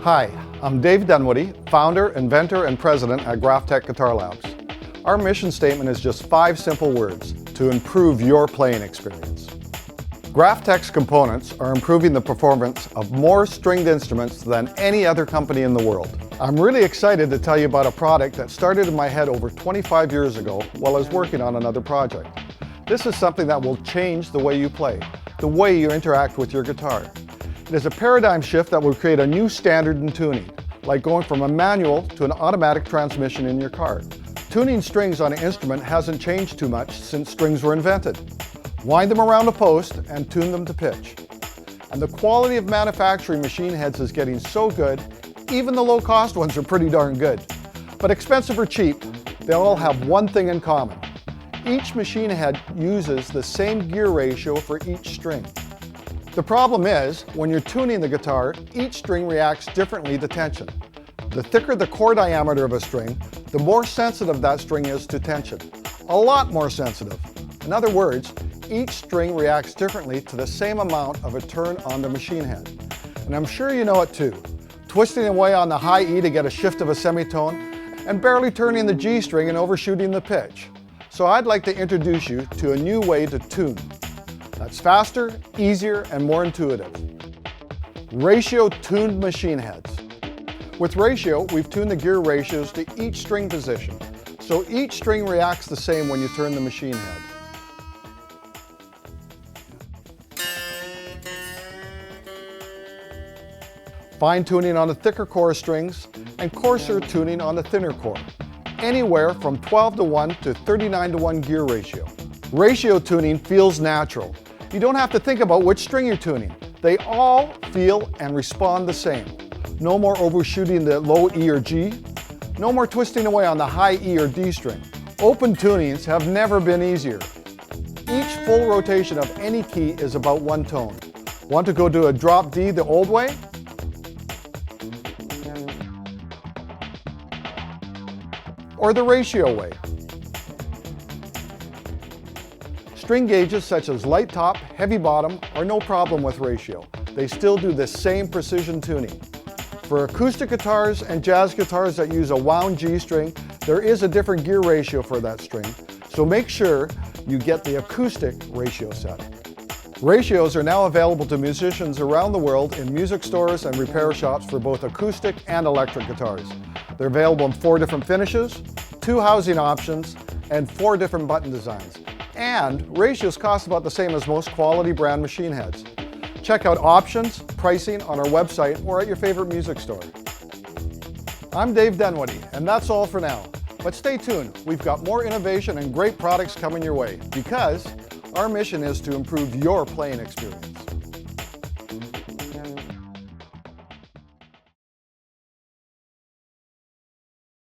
Hi, I'm Dave Dunwoodie, founder, inventor, and president at GraphTech Guitar Labs. Our mission statement is just 5 simple words: to improve your playing experience. GraphTech's components are improving the performance of more stringed instruments than any other company in the world. I'm really excited to tell you about a product that started in my head over 25 years ago while I was working on another project. This is something that will change the way you play, the way you interact with your guitar. It is a paradigm shift that will create a new standard in tuning, like going from a manual to an automatic transmission in your car. Tuning strings on an instrument hasn't changed too much since strings were invented. Wind them around a post and tune them to pitch. And the quality of manufacturing machine heads is getting so good, even the low-cost ones are pretty darn good. But expensive or cheap, they all have one thing in common. Each machine head uses the same gear ratio for each string. The problem is, when you're tuning the guitar, each string reacts differently to tension. The thicker the core diameter of a string, the more sensitive that string is to tension. A lot more sensitive. In other words, each string reacts differently to the same amount of a turn on the machine head. And I'm sure you know it too. Twisting away on the high E to get a shift of a semitone, and barely turning the G string and overshooting the pitch. So I'd like to introduce you to a new way to tune. That's faster, easier, and more intuitive. Ratio-tuned machine heads. With ratio, we've tuned the gear ratios to each string position, so each string reacts the same when you turn the machine head. Fine tuning on the thicker core strings, and coarser tuning on the thinner core. Anywhere from 12:1 to 39:1 gear ratio. Ratio tuning feels natural. You don't have to think about which string you're tuning. They all feel and respond the same. No more overshooting the low E or G. No more twisting away on the high E or D string. Open tunings have never been easier. Each full rotation of any key is about one tone. Want to go to a drop D the old way? Or the ratio way? String gauges such as light top, heavy bottom are no problem with ratio. They still do the same precision tuning. For acoustic guitars and jazz guitars that use a wound G string, there is a different gear ratio for that string, so make sure you get the acoustic ratio set. Ratios are now available to musicians around the world in music stores and repair shops for both acoustic and electric guitars. They're available in 4 different finishes, 2 housing options, and 4 different button designs. And ratios cost about the same as most quality brand machine heads. Check out options, pricing on our website or at your favorite music store. I'm Dave Dunwoodie, and that's all for now. But stay tuned, we've got more innovation and great products coming your way, because our mission is to improve your playing experience.